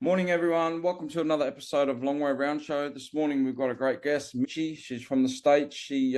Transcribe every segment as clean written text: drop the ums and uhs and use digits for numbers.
Morning, everyone. Welcome to another episode of Long Way Round Show. This morning we've got a great guest, Michi. She's from the States. She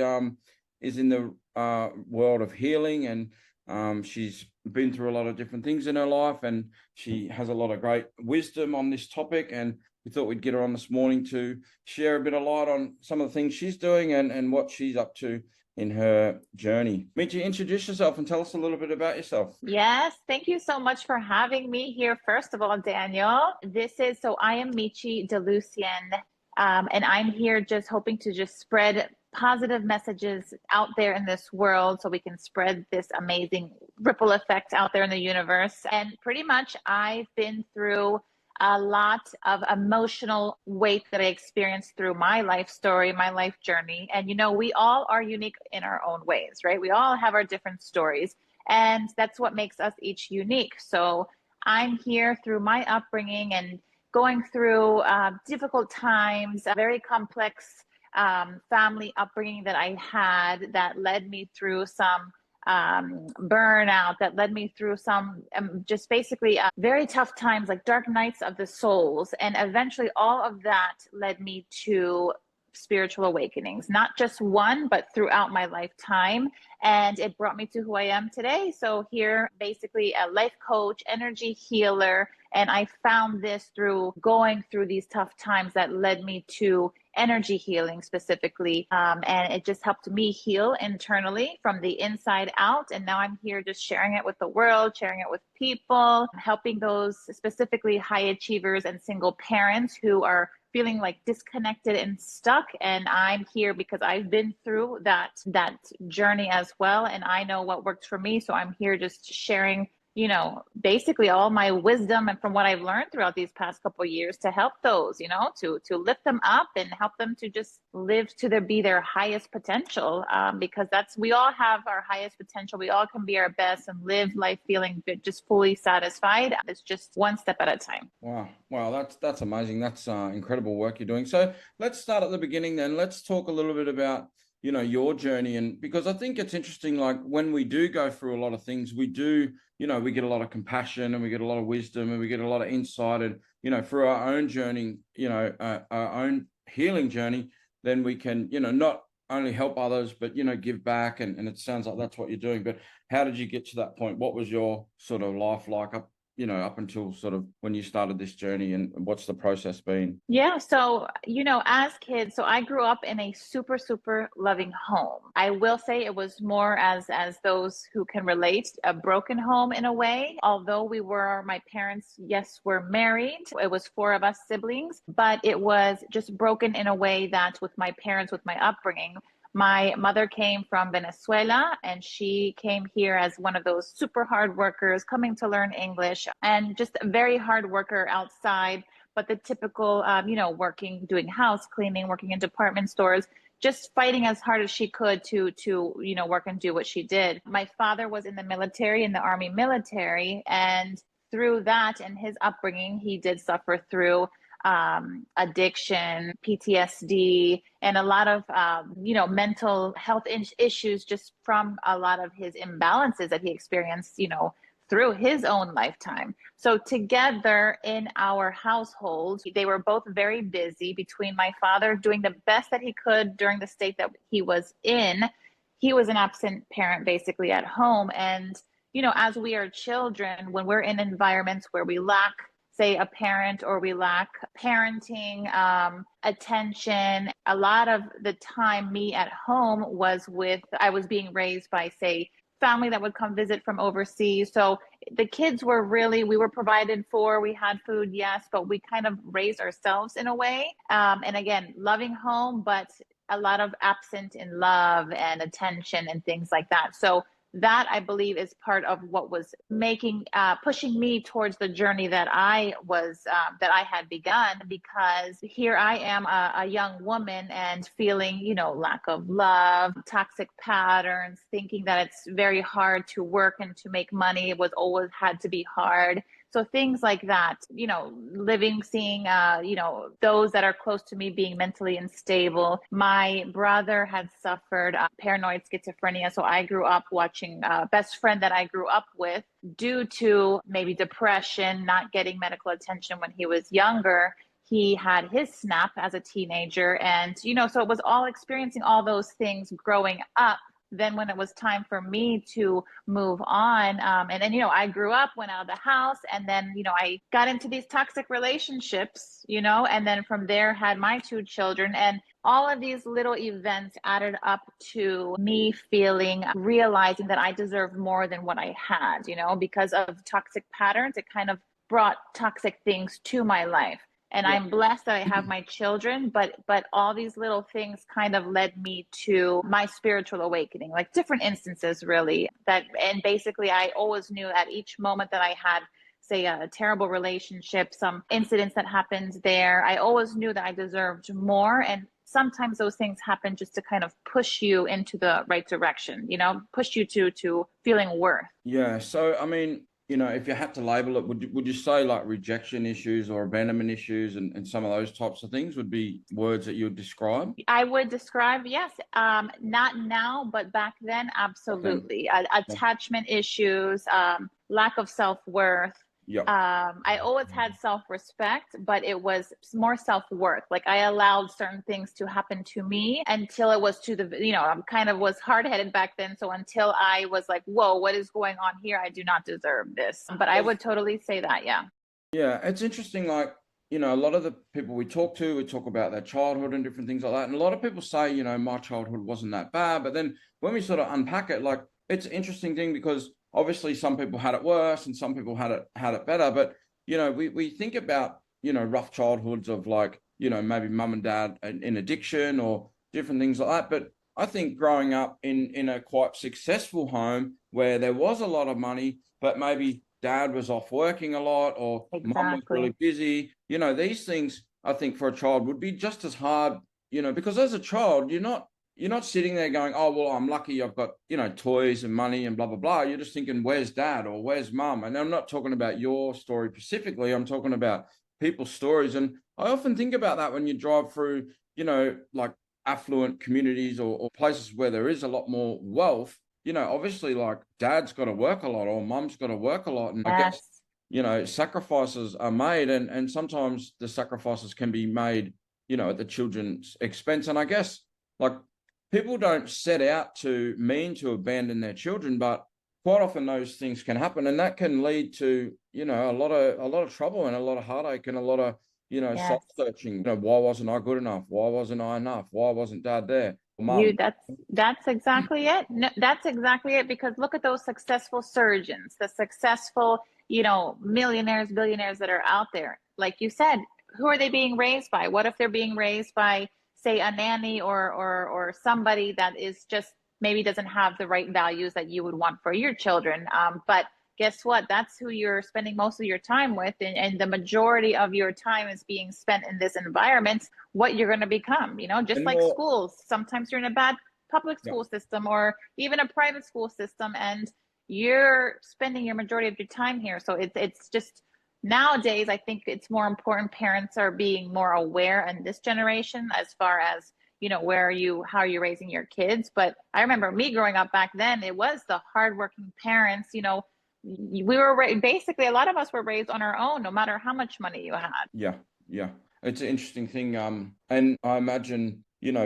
is in the world of healing, and she's been through a lot of different things in her life, and she has a lot of great wisdom on this topic. And we thought we'd get her on this morning to share a bit of light on some of the things she's doing and what she's up to in her journey. Michi, introduce yourself and tell us a little bit about yourself. Yes, thank you so much for having me here. First of all, Daniel, I am Michi delucien, and I'm here just hoping to just spread positive messages out there in this world so we can spread this amazing ripple effect out there in the universe. And pretty much I've been through a lot of emotional weight that I experienced through my life story, my life journey. And, we all are unique in our own ways, right? We all have our different stories, and that's what makes us each unique. So I'm here through my upbringing and going through difficult times, a very complex family upbringing that I had that led me through some burnout, that led me through some just basically very tough times, like dark nights of the souls. And eventually all of that led me to spiritual awakenings, not just one, but throughout my lifetime. And it brought me to who I am today. So here, basically a life coach, energy healer. And I found this through going through these tough times that led me to energy healing specifically. And it just helped me heal internally from the inside out. And now I'm here just sharing it with the world, sharing it with people, helping those specifically high achievers and single parents who are feeling like disconnected and stuck. And I'm here because I've been through that journey as well. And I know what works for me. So I'm here just sharing, basically all my wisdom and from what I've learned throughout these past couple of years to help those, to lift them up and help them to just live to be their highest potential. Because we all have our highest potential. We all can be our best and live life feeling just fully satisfied. It's just one step at a time. Wow, that's amazing. That's incredible work you're doing. So let's start at the beginning then. Let's talk a little bit about your journey. And because I think it's interesting, like when we do go through a lot of things, we do, we get a lot of compassion and we get a lot of wisdom and we get a lot of insight. And, through our own journey, our own healing journey, then we can, not only help others, but, give back. And it sounds like that's what you're doing. But how did you get to that point? What was your sort of life like up until sort of when you started this journey, and what's the process been? Yeah. So, as kids, so I grew up in a super, super loving home. I will say it was more as those who can relate, a broken home in a way. Although my parents, yes, were married. It was 4 of us siblings, but it was just broken in a way that with my parents, with my upbringing, my mother came from Venezuela, and she came here as one of those super hard workers coming to learn English, and just a very hard worker outside, but the typical, doing house cleaning, working in department stores, just fighting as hard as she could to work and do what she did. My father was in the military, in the Army military, and through that and his upbringing, he did suffer through addiction, PTSD, and a lot of, mental health issues just from a lot of his imbalances that he experienced, through his own lifetime. So together in our household, they were both very busy. Between my father doing the best that he could during the state that he was in, he was an absent parent basically at home. And, as we are children, when we're in environments where we lack, say, a parent, or we lack parenting, attention, a lot of the time me at home I was being raised by, say, family that would come visit from overseas. So the kids we were provided for, we had food, yes, but we kind of raised ourselves in a way. And again, loving home, but a lot of absent in love and attention and things like that. So that, I believe, is part of what was pushing me towards the journey that I had begun, because here I am, a young woman, and feeling, lack of love, toxic patterns, thinking that it's very hard to work and to make money. It was always had to be hard. So things like that, seeing, those that are close to me being mentally unstable. My brother had suffered paranoid schizophrenia. So I grew up watching best friend that I grew up with, due to maybe depression, not getting medical attention when he was younger. He had his snap as a teenager. And, so it was all experiencing all those things growing up. Then when it was time for me to move on, and then, I grew up, went out of the house, and then, I got into these toxic relationships, and then from there had my 2 children. And all of these little events added up to me realizing that I deserved more than what I had, because of toxic patterns. It kind of brought toxic things to my life. And yeah. I'm blessed that I have my children, but all these little things kind of led me to my spiritual awakening, like different instances really, and basically I always knew at each moment that I had, say, a terrible relationship, some incidents that happened there, I always knew that I deserved more. And sometimes those things happen just to kind of push you into the right direction, push you to feeling worth. Yeah. So, I mean, if you had to label it, would you say like rejection issues or abandonment issues and some of those types of things would be words that you would describe? I would describe, yes. Not now, but back then, absolutely. Okay. Attachment issues, lack of self-worth. Yep. I always had self-respect, but it was more self-worth. Like I allowed certain things to happen to me until it was I kind of was hard-headed back then. So until I was like, whoa, what is going on here? I do not deserve this. But I would totally say that, yeah. Yeah, it's interesting. Like, a lot of the people we talk about their childhood and different things like that. And a lot of people say, my childhood wasn't that bad. But then when we sort of unpack it, like it's an interesting thing because obviously some people had it worse and some people had it better. But, we think about, rough childhoods of like, maybe mum and dad in addiction or different things like that. But I think growing up in a quite successful home where there was a lot of money, but maybe dad was off working a lot or mum was really busy, these things I think for a child would be just as hard, because as a child, you're not sitting there going, oh, well, I'm lucky I've got, toys and money and blah, blah, blah. You're just thinking, where's dad or where's mum? And I'm not talking about your story specifically. I'm talking about people's stories. And I often think about that when you drive through, like affluent communities or places where there is a lot more wealth. Obviously like dad's got to work a lot or mum's got to work a lot. And yes. I guess, sacrifices are made and sometimes the sacrifices can be made, at the children's expense. And I guess like people don't set out to mean to abandon their children, but quite often those things can happen. And that can lead to, a lot of trouble and a lot of heartache and a lot of, yes. Self-searching. Why wasn't I good enough? Why wasn't I enough? Why wasn't dad there? That's exactly it. No, that's exactly it. Because look at those successful surgeons, the successful, millionaires, billionaires that are out there. Like you said, who are they being raised by? What if they're being raised by, say, a nanny or somebody that is just maybe doesn't have the right values that you would want for your children? But guess what? That's who you're spending most of your time with. And the majority of your time is being spent in this environment, what you're going to become, just like schools. Sometimes you're in a bad public school system or even a private school system, and you're spending your majority of your time here. So it's just nowadays, I think it's more important. Parents are being more aware in this generation as far as, how are you raising your kids? But I remember me growing up back then, it was the hardworking parents, we were basically a lot of us were raised on our own, no matter how much money you had. Yeah. It's an interesting thing. And I imagine,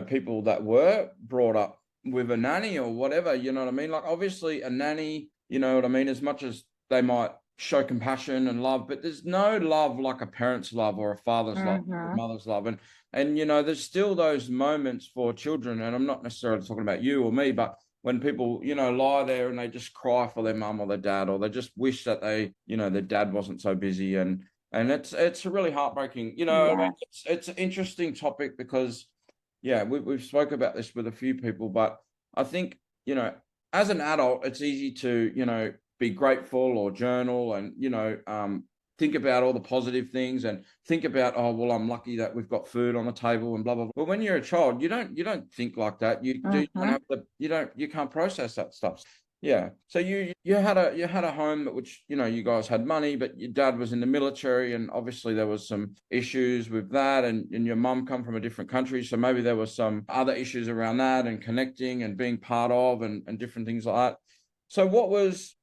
people that were brought up with a nanny or whatever, you know what I mean? Like obviously a nanny, you know what I mean? As much as they might show compassion and love, but there's no love like a parent's love or a father's love or a mother's love. And, there's still those moments for children. And I'm not necessarily talking about you or me, but when people, lie there and they just cry for their mum or their dad, or they just wish that their dad wasn't so busy. And it's really heartbreaking, it's an interesting topic because, we've spoke about this with a few people, but I think, as an adult, it's easy to, be grateful or journal and, think about all the positive things and think about, oh, well, I'm lucky that we've got food on the table and blah, blah, blah. But when you're a child, you don't think like that. You can't process that stuff. Yeah. So you had a home which, you know, you guys had money, but your dad was in the military, and obviously there was some issues with that, and your mum come from a different country. So maybe there was some other issues around that and connecting and being part of and different things like that. So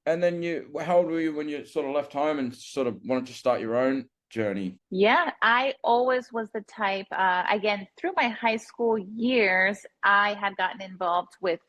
and then how old were you when you sort of left home and sort of wanted to start your own journey? Yeah, I always was the type, again, through my high school years, I had gotten involved with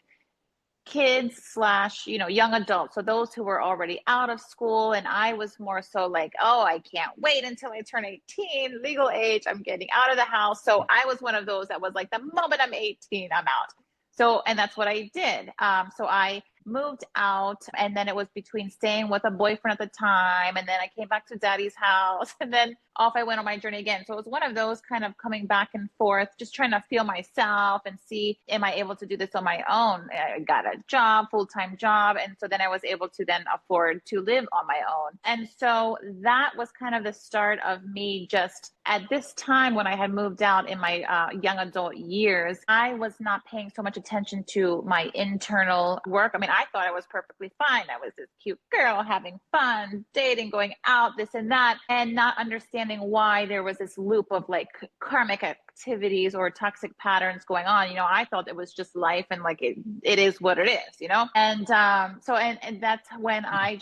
kids slash, young adults. So those who were already out of school. And I was more so like, oh, I can't wait until I turn 18, legal age. I'm getting out of the house. So I was one of those that was like, the moment I'm 18, I'm out. So, and that's what I did. So I moved out, and then it was between staying with a boyfriend at the time, and then I came back to daddy's house, and then off I went on my journey again. So it was one of those kind of coming back and forth, just trying to feel myself and see, am I able to do this on my own? I got a job, full-time job. And so then I was able to then afford to live on my own. And so that was kind of the start of me just at this time when I had moved out in my young adult years, I was not paying so much attention to my internal work. I mean, I thought I was perfectly fine. I was this cute girl having fun, dating, going out, this and that, and not understanding why there was this loop of like karmic activities or toxic patterns going on. I thought it was just life, and like it is what it is, and and that's when I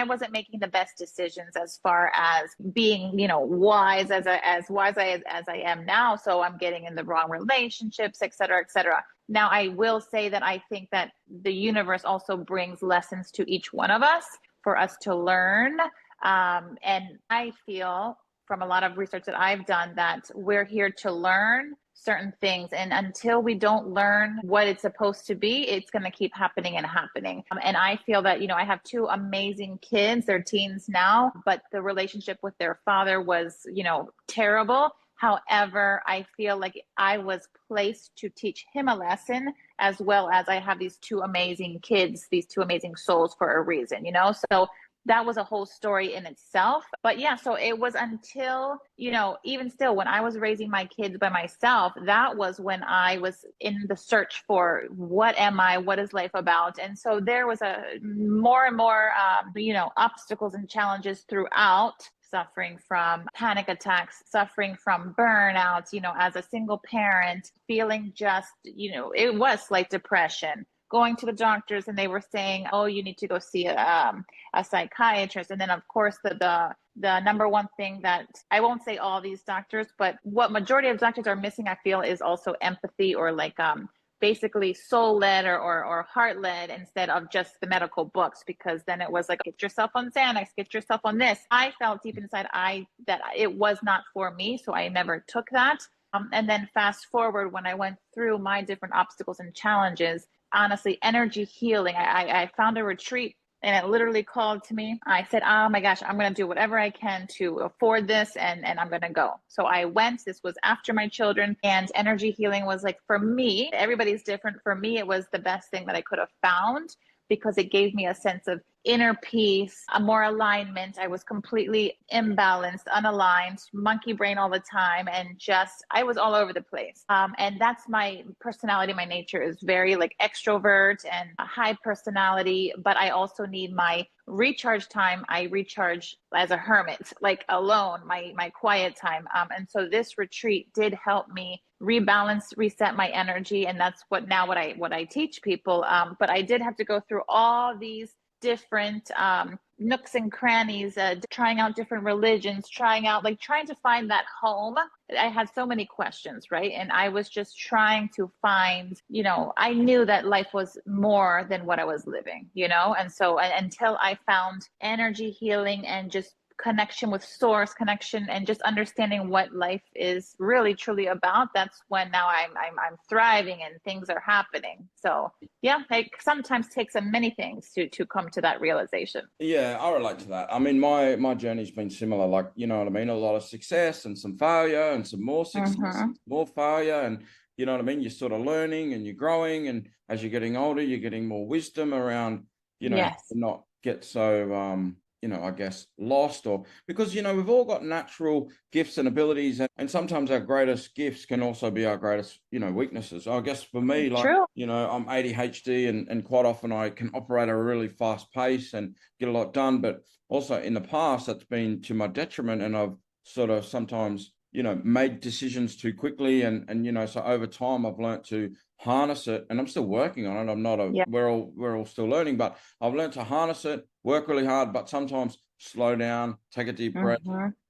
wasn't making the best decisions as far as being, wise as wise as I am now. So I'm getting in the wrong relationships, et cetera, et cetera. Now, I will say that I think that the universe also brings lessons to each one of us for us to learn. And I feel from a lot of research that I've done that we're here to learn certain things. And until we don't learn what it's supposed to be, it's going to keep happening and happening. And I feel that, I have two amazing kids. They're teens now, but the relationship with their father was, terrible. However, I feel like I was placed to teach him a lesson, as well as I have these two amazing kids, these two amazing souls for a reason, So that was a whole story in itself. But yeah, so it was until, even still, when I was raising my kids by myself, that was when I was in the search for what am I, what is life about? And so there was more and more, obstacles and challenges throughout, suffering from panic attacks, suffering from burnout, as a single parent, feeling just, it was like depression, going to the doctors and they were saying, oh, you need to go see a psychiatrist. And then of course the number one thing that I won't say all these doctors, but what majority of doctors are missing, I feel, is also empathy, or like basically soul led or heart led, instead of just the medical books, because then it was like, get yourself on Xanax, get yourself on this. I felt deep inside that it was not for me, so I never took that. And then fast forward, when I went through my different obstacles and challenges, honestly, energy healing, I found a retreat, and it literally called to me. I said, oh my gosh, I'm going to do whatever I can to afford this, and I'm going to go. So I went. This was after my children, and energy healing was like, for me, everybody's different. For me, it was the best thing that I could have found, because it gave me a sense of inner peace, a more alignment. I was completely imbalanced, unaligned, monkey brain all the time. And I was all over the place. And that's my personality. My nature is very like extrovert and a high personality, but I also need my recharge time. I recharge as a hermit, like alone, my quiet time. And so this retreat did help me rebalance, reset my energy. And that's what I teach people. But I did have to go through all these different nooks and crannies, trying out different religions, trying to find that home. I had so many questions, right? And I was just trying to find, I knew that life was more than what I was living, and so until I found energy healing and just connection with source, connection, and just understanding what life is really truly about, that's when now I'm thriving and things are happening. So yeah, it sometimes takes many things to come to that realization. Yeah, I relate to that. I mean, my journey's been similar. Like, you know what I mean? A lot of success and some failure and some more success, and more failure. And you know what I mean? You're sort of learning and you're growing. And as you're getting older, you're getting more wisdom around, Yes. to not get so, I guess lost, or because, we've all got natural gifts and abilities, and sometimes our greatest gifts can also be our greatest, weaknesses. I guess for me, like, True. I'm ADHD, and quite often I can operate at a really fast pace and get a lot done. But also in the past, that's been to my detriment, and I've sort of sometimes, made decisions too quickly. And so over time, I've learned to harness it, and I'm still working on it. I'm not we're all still learning, but I've learned to harness it, work really hard, but sometimes slow down, take a deep breath,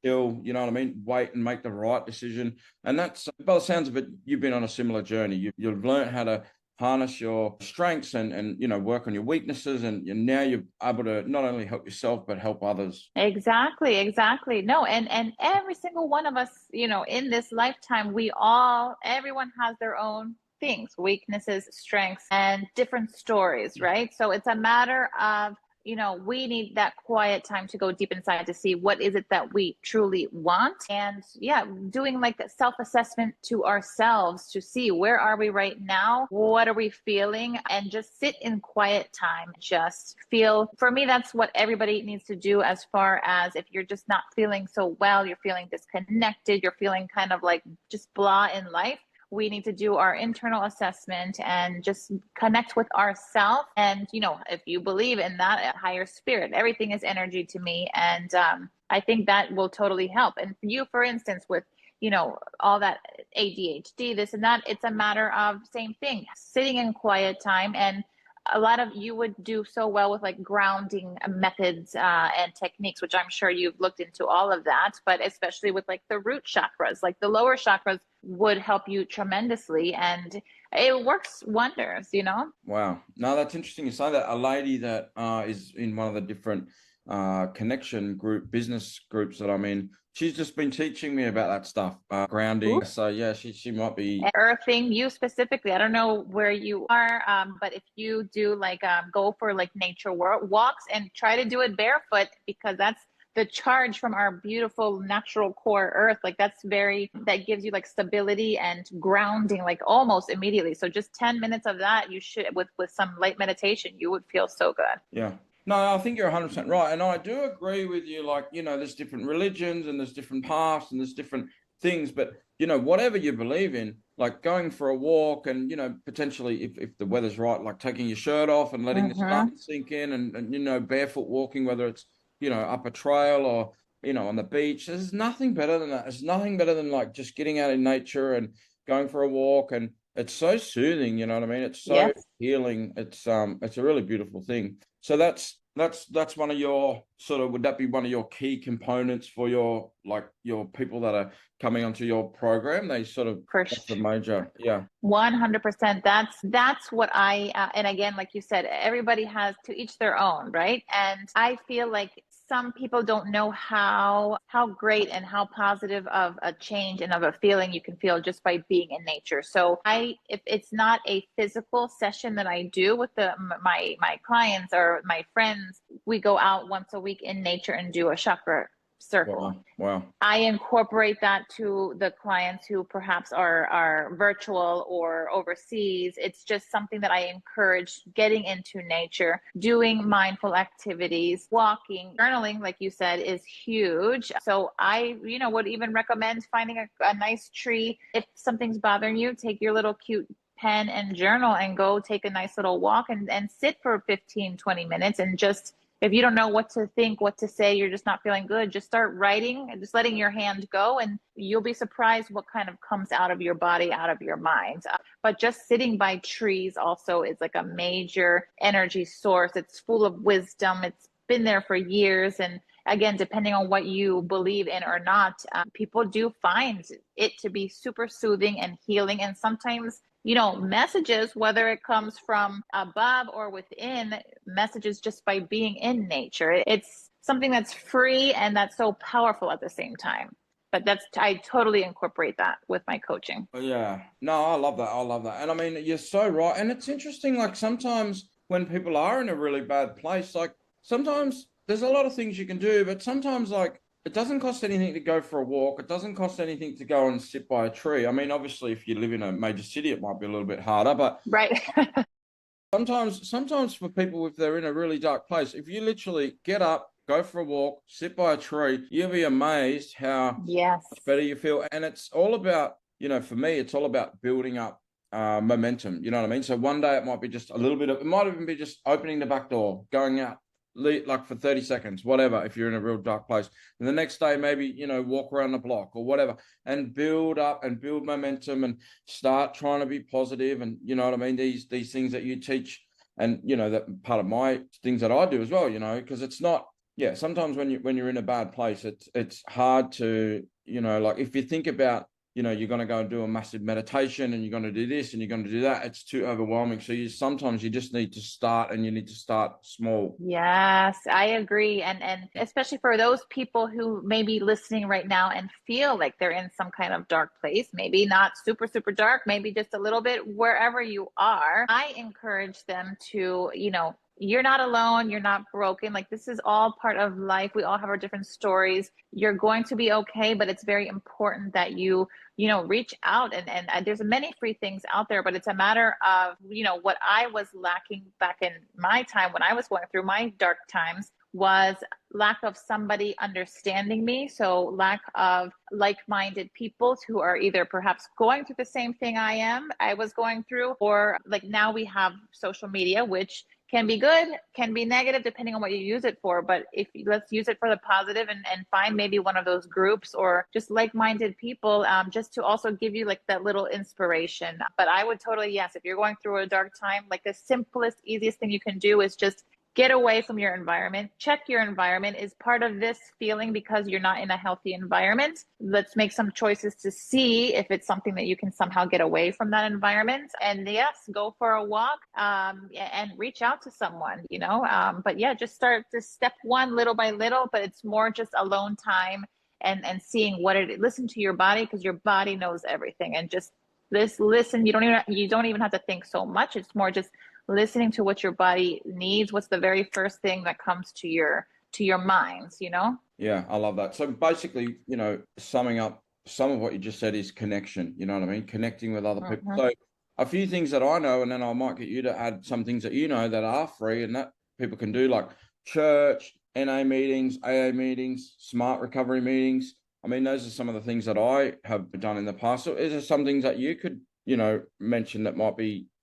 chill, you know what I mean? Wait and make the right decision. And that's, by the sounds of it, you've been on a similar journey. You've learned how to harness your strengths and work on your weaknesses, and now you're able to not only help yourself but help others. Exactly. No, and every single one of us, in this lifetime, everyone has their own things, weaknesses, strengths, and different stories, right? So it's a matter of, we need that quiet time to go deep inside to see what is it that we truly want. And doing like that self-assessment to ourselves to see where are we right now, what are we feeling, and just sit in quiet time, just feel. For me, that's what everybody needs to do, as far as if you're just not feeling so well, you're feeling disconnected, you're feeling kind of like just blah in life. We need to do our internal assessment and just connect with ourselves. And, if you believe in that higher spirit, everything is energy to me. And I think that will totally help. And for you, for instance, with, all that ADHD, this and that, it's a matter of same thing, sitting in quiet time. And a lot of you would do so well with like grounding methods and techniques, which I'm sure you've looked into all of that, but especially with like the root chakras, like the lower chakras would help you tremendously, and it works wonders, Wow. No, that's interesting you say that. A lady that is in one of the different connection business groups that I'm in, she's just been teaching me about that stuff, grounding. Ooh. So yeah, she might be earthing. You specifically, I don't know where you are, but if you do like go for like nature walks and try to do it barefoot, because that's the charge from our beautiful natural core earth. Like that gives you like stability and grounding like almost immediately. So just 10 minutes of that, you should, with some light meditation, you would feel so good. Yeah. No, I think you're 100% right. And I do agree with you. Like, there's different religions and there's different paths and there's different things. But, whatever you believe in, like going for a walk and, potentially if the weather's right, like taking your shirt off and letting the sun sink in and barefoot walking, whether it's, up a trail or, on the beach. There's nothing better than that. There's nothing better than like just getting out in nature and going for a walk. And it's so soothing, you know what I mean? It's so healing. It's a really beautiful thing. So that's one of your would that be one of your key components for your people that are coming onto your program? They sort of the major, 100%. That's what I and again, like you said, everybody has to each their own, right? And I feel like some people don't know how great and how positive of a change and of a feeling you can feel just by being in nature. So if it's not a physical session that I do with my clients or my friends, we go out once a week in nature and do a chakra circle. Wow. I incorporate that to the clients who perhaps are virtual or overseas. It's just something that I encourage, getting into nature, doing mindful activities, walking, journaling, like you said, is huge. So I, would even recommend finding a nice tree. If something's bothering you, take your little cute pen and journal and go take a nice little walk and sit for 15, 20 minutes and just, if you don't know what to think, what to say, you're just not feeling good, just start writing and just letting your hand go, and you'll be surprised what kind of comes out of your body, out of your mind. But just sitting by trees also is like a major energy source. It's full of wisdom. It's been there for years. And again, depending on what you believe in or not, people do find it to be super soothing and healing. And sometimes messages, whether it comes from above or within, messages just by being in nature. It's something that's free and that's so powerful at the same time. But I totally incorporate that with my coaching. Yeah. No, I love that. And I mean, you're so right. And it's interesting, like sometimes when people are in a really bad place, like sometimes there's a lot of things you can do, but sometimes like it doesn't cost anything to go for a walk. It doesn't cost anything to go and sit by a tree. I mean, obviously, if you live in a major city, it might be a little bit harder, but right. sometimes for people, if they're in a really dark place, if you literally get up, go for a walk, sit by a tree. You'll be amazed how Yes. much better you feel. And it's all about, for me, it's all about building up momentum. You know what I mean? So one day it might be just a little bit of, it might even be just opening the back door, going out like for 30 seconds, whatever, if you're in a real dark place. And the next day, maybe, walk around the block or whatever, and build up and build momentum and start trying to be positive. And you know what I mean? These things that you teach, and, that part of my things that I do as well, because it's not, sometimes when you're in a bad place, it's hard to, like if you think about, you're going to go and do a massive meditation and you're going to do this and you're going to do that, it's too overwhelming. So sometimes you just need to start, and you need to start small. Yes, I agree. And especially for those people who may be listening right now and feel like they're in some kind of dark place, maybe not super, super dark, maybe just a little bit wherever you are, I encourage them to, you're not alone. You're not broken. Like, this is all part of life. We all have our different stories. You're going to be okay, but it's very important that you reach out, and there's many free things out there, but it's a matter of, what I was lacking back in my time when I was going through my dark times was lack of somebody understanding me. So lack of like-minded people who are either perhaps going through the same thing I was going through, or like now we have social media, which can be good, can be negative, depending on what you use it for. But let's use it for the positive, and find maybe one of those groups or just like-minded people, just to also give you like that little inspiration. But I would totally, yes, if you're going through a dark time, like the simplest, easiest thing you can do is just get away from your environment. Check your environment. Is part of this feeling because you're not in a healthy environment? Let's make some choices to see if it's something that you can somehow get away from that environment. And yes, go for a walk, and reach out to someone, but yeah, just start to step one little by little, but it's more just alone time, and seeing listen to your body, because your body knows everything. And just listen. You don't even have to think so much. It's more just listening to what your body needs. What's the very first thing that comes to your minds, Yeah, I love that. So basically, summing up some of what you just said is connection. You know what I mean? Connecting with other people. So a few things that I know, and then I might get you to add some things that that are free and that people can do, like church, NA meetings, AA meetings, smart recovery meetings. I mean, those are some of the things that I have done in the past. So is there some things that you could, mention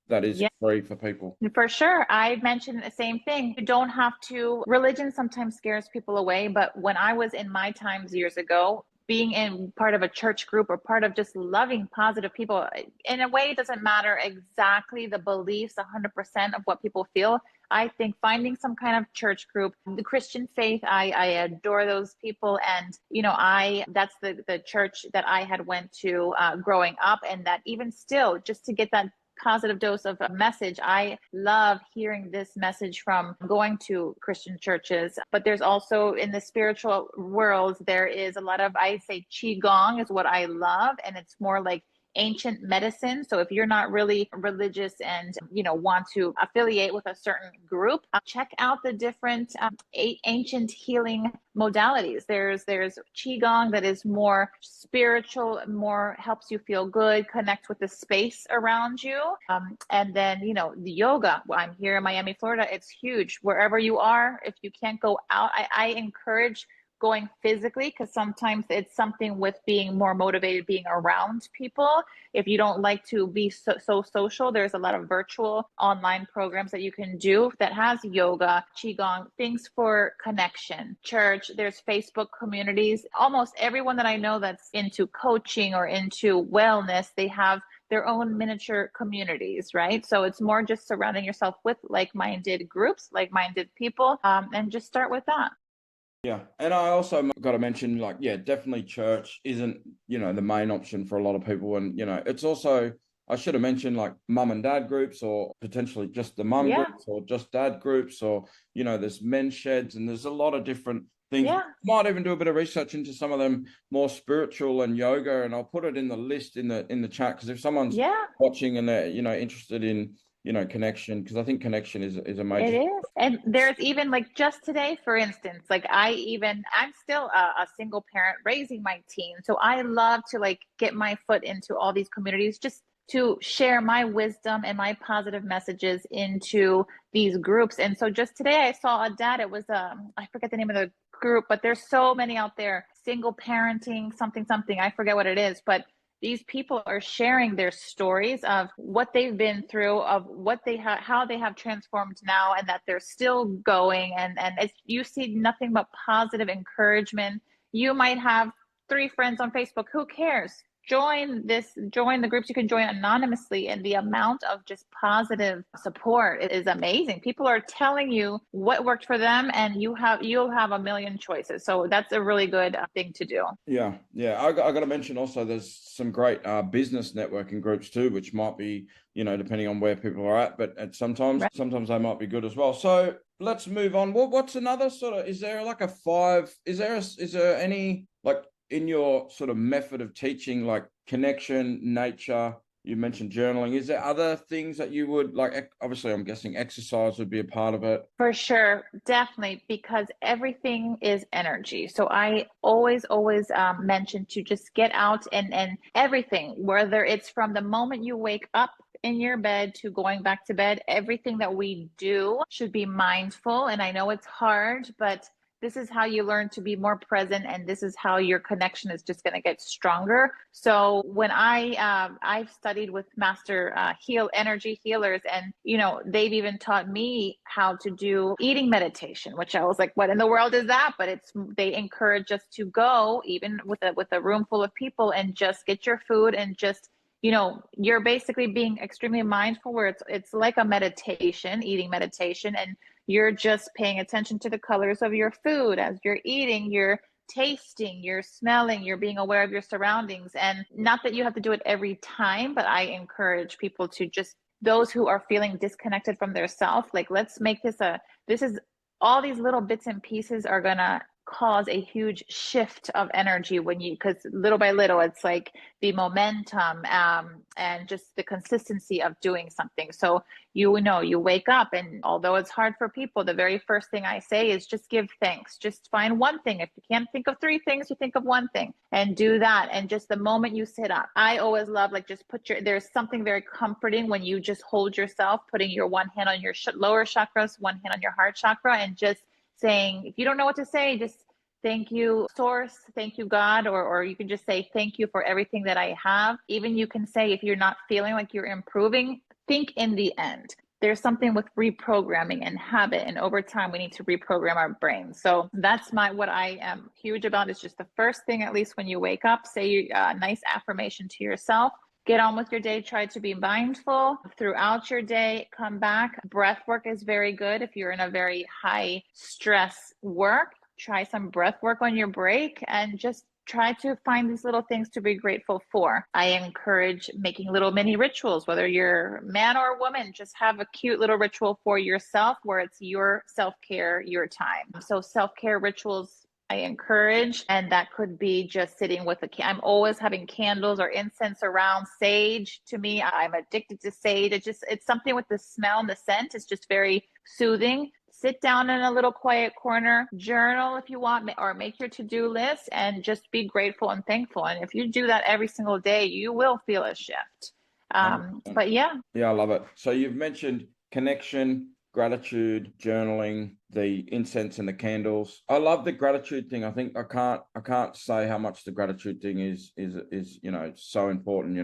that is free for people? For sure. I mentioned the same thing. You don't have to, religion sometimes scares people away, but when I was in my times years ago, being in part of a church group or part of just loving positive people, in a way, it doesn't matter exactly the beliefs, 100% of what people feel. I think finding some kind of church group, the Christian faith, I adore those people. And, that's the church that I had went to growing up. And that even still, just to get that positive dose of a message. I love hearing this message from going to Christian churches, but there's also in the spiritual world, there is a lot of, I say qigong is what I love. And it's more like ancient medicine. So if you're not really religious and want to affiliate with a certain group, check out the different ancient healing modalities. There's qigong that is more spiritual, more helps you feel good, connect with the space around you, and then the yoga. I'm here in Miami, Florida. It's huge wherever you are. If you can't go out, I encourage going physically, because sometimes it's something with being more motivated, being around people. If you don't like to be so social, there's a lot of virtual online programs that you can do that has yoga, qigong, things for connection. Church, there's Facebook communities. Almost everyone that I know that's into coaching or into wellness, they have their own miniature communities, right? So it's more just surrounding yourself with like-minded groups, like-minded people, and just start with that. Yeah. And I also got to mention, definitely church isn't, the main option for a lot of people. And, it's also, I should have mentioned like mum and dad groups, or potentially just the mum groups, or just dad groups, or, there's men's sheds, and there's a lot of different things. Yeah. Might even do a bit of research into some of them more spiritual and yoga. And I'll put it in the list in the chat, because if someone's watching and they're, interested in, connection, because I think connection is a major. It is. And there's even like just today, for instance, like I'm still a single parent raising my teen. So I love to like get my foot into all these communities, just to share my wisdom and my positive messages into these groups. And so just today I saw a dad, it was I forget the name of the group, but there's so many out there, single parenting, something, I forget what it is, but these people are sharing their stories of what they've been through, of what they have, how they have transformed now, and that they're still going. And it's, you see nothing but positive encouragement. You might have 3 friends on Facebook. Who cares? Join the groups. You can join anonymously, and the amount of just positive support is amazing. People are telling you what worked for them, and you'll have a million choices. So that's a really good thing to do. Yeah. I got to mention also, there's some great business networking groups too, which might be, depending on where people are at, but sometimes they might be good as well. So let's move on. What's another sort of, is there like a 5, is there any, like, in your sort of method of teaching, like connection, nature, you mentioned journaling, is there other things that you would like? Obviously, I'm guessing exercise would be a part of it. For sure, definitely, because everything is energy. So I always mention to just get out and everything, whether it's from the moment you wake up in your bed to going back to bed, everything that we do should be mindful. And I know it's hard, but this is how you learn to be more present, and this is how your connection is just going to get stronger. So when I've studied with master energy healers, and they've even taught me how to do eating meditation, which I was like, what in the world is that? But they encourage us to go even with a room full of people and just get your food and just you're basically being extremely mindful, where it's like a meditation, eating meditation, and you're just paying attention to the colors of your food as you're eating, you're tasting, you're smelling, you're being aware of your surroundings. And not that you have to do it every time, but I encourage people to just, those who are feeling disconnected from their self, like, let's make this is all these little bits and pieces are gonna cause a huge shift of energy because little by little, it's like the momentum and just the consistency of doing something. So you wake up, and although it's hard for people, the very first thing I say is just give thanks. Just find one thing. If you can't think of 3 things, you think of one thing and do that. And just the moment you sit up, I always love, like, just there's something very comforting when you just hold yourself, putting your one hand on your lower chakras, one hand on your heart chakra, and just saying, if you don't know what to say, just thank you, source, thank you, God, or you can just say thank you for everything that I have. Even you can say, if you're not feeling like you're improving, think in the end. There's something with reprogramming and habit, and over time we need to reprogram our brain. So that's what I am huge about, is just the first thing, at least when you wake up, say a nice affirmation to yourself. Get on with your day. Try to be mindful throughout your day. Come back. Breath work is very good. If you're in a very high stress work, try some breath work on your break, and just try to find these little things to be grateful for. I encourage making little mini rituals, whether you're man or woman, just have a cute little ritual for yourself where it's your self-care, your time. So self-care rituals I encourage, and that could be just sitting with I'm always having candles or incense around. Sage, to me, I'm addicted to sage. It's something with the smell and the scent. It's just very soothing. Sit down in a little quiet corner, journal if you want, or make your to-do list, and just be grateful and thankful. And if you do that every single day, you will feel a shift. But yeah. Yeah, I love it. So you've mentioned connection, gratitude, journaling, the incense and the candles. I love the gratitude thing. I think I can't say how much the gratitude thing is so important,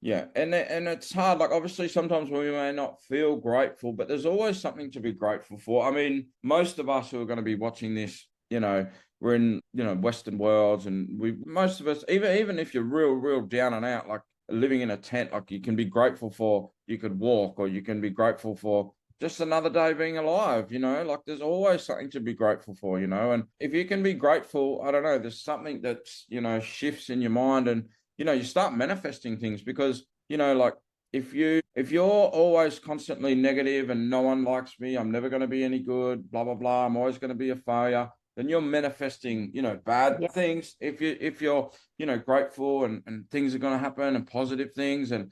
yeah. And it's hard. Like, obviously sometimes we may not feel grateful, but there's always something to be grateful for. I mean, most of us who are going to be watching this, we're in, Western worlds, and most of us, even if you're real down and out, like living in a tent, like, you can be grateful for, you could walk, or you can be grateful for just another day being alive, like there's always something to be grateful for, and if you can be grateful, I don't know, there's something that's, shifts in your mind, and, you start manifesting things, because, like, if you're always constantly negative and no one likes me, I'm never going to be any good, blah, blah, blah, I'm always going to be a failure, then you're manifesting, bad things. If you're, grateful and things are going to happen, and positive things, and,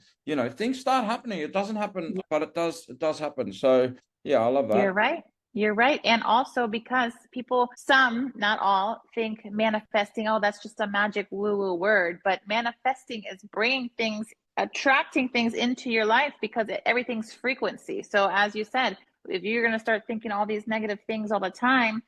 things start happening. It doesn't happen, but it does happen. So yeah, I love that. You're right. You're right. And also because people, some, not all, think manifesting, oh, that's just a magic woo-woo word. But manifesting is bringing things, attracting things into your life because everything's frequency. So as you said, if you're going to start thinking all these negative things all the time,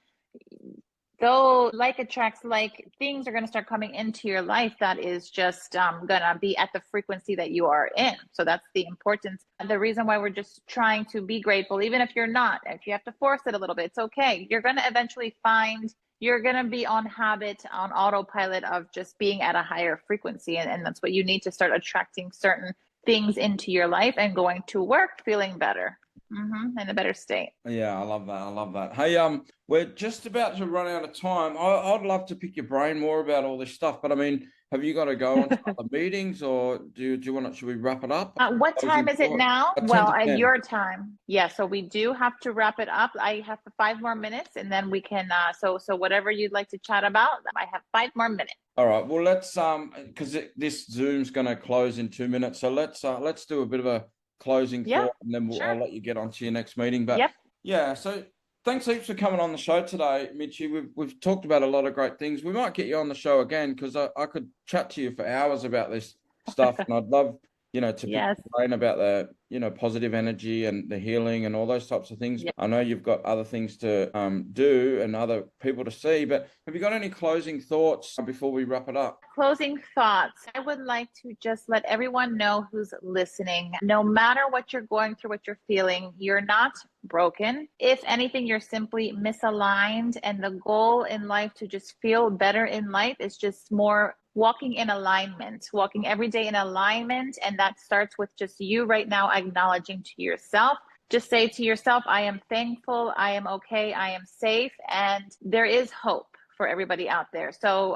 though like attracts like, things are going to start coming into your life that is just going to be at the frequency that you are in. So that's the importance, the reason why we're just trying to be grateful. Even if you're not, if you have to force it a little bit, it's okay. You're going to eventually find you're going to be on habit, on autopilot of just being at a higher frequency, and that's what you need to start attracting certain things into your life and going to work feeling better. In a better state. Yeah, I love that. I love that. Hey, we're just about to run out of time. I'd love to pick your brain more about all this stuff, but I mean, have you got to go on to other meetings, or do you want to? Should we wrap it up? What time is it now? 10 Well, to at 10. your time. Yeah, so we do have to wrap it up. I have 5 more minutes, and then we can. So whatever you'd like to chat about, I have 5 more minutes. All right. Well, let's because this Zoom's going to close in 2 minutes, so let's do a bit of a closing thought, and then I'll let you get on to your next meeting. But yeah, so thanks heaps for coming on the show today, Michi. We've talked about a lot of great things. We might get you on the show again because I could chat to you for hours about this stuff, and I'd love to pick your brain about the positive energy and the healing and all those types of things. I know you've got other things to do and other people to see, but have you got any closing thoughts before we wrap it up? Closing thoughts. I would like to just let everyone know who's listening, no matter what you're going through, what you're feeling, you're not broken. If anything, you're simply misaligned, and the goal in life to just feel better in life is just more walking in alignment, walking every day in alignment. And that starts with just you right now acknowledging to yourself. Just say to yourself, I am thankful, I am okay, I am safe, and there is hope for everybody out there. So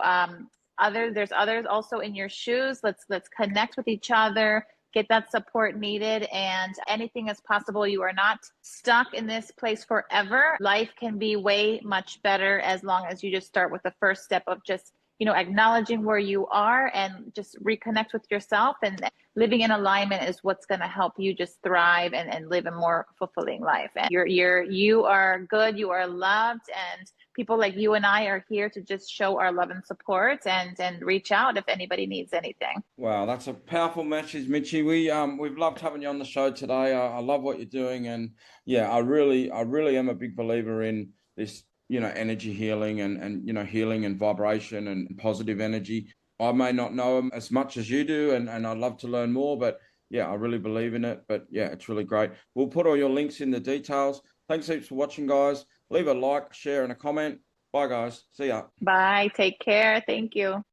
there's others also in your shoes. Let's connect with each other, get that support needed, and anything is possible. You are not stuck in this place forever. Life can be way much better as long as you just start with the first step of just acknowledging where you are and just reconnect with yourself, and living in alignment is what's going to help you just thrive and live a more fulfilling life. And you are good, you are loved, and people like you and I are here to just show our love and support and reach out if anybody needs anything. Wow, that's a powerful message, Michi. We've loved having you on the show today. I love what you're doing, and yeah, I really am a big believer in this energy healing and healing and vibration and positive energy. I may not know them as much as you do, and I'd love to learn more, but yeah, I really believe in it. But yeah, it's really great. We'll put all your links in the details. Thanks heaps for watching, guys. Leave a like, share, and a comment. Bye, guys. See ya. Bye. Take care. Thank you.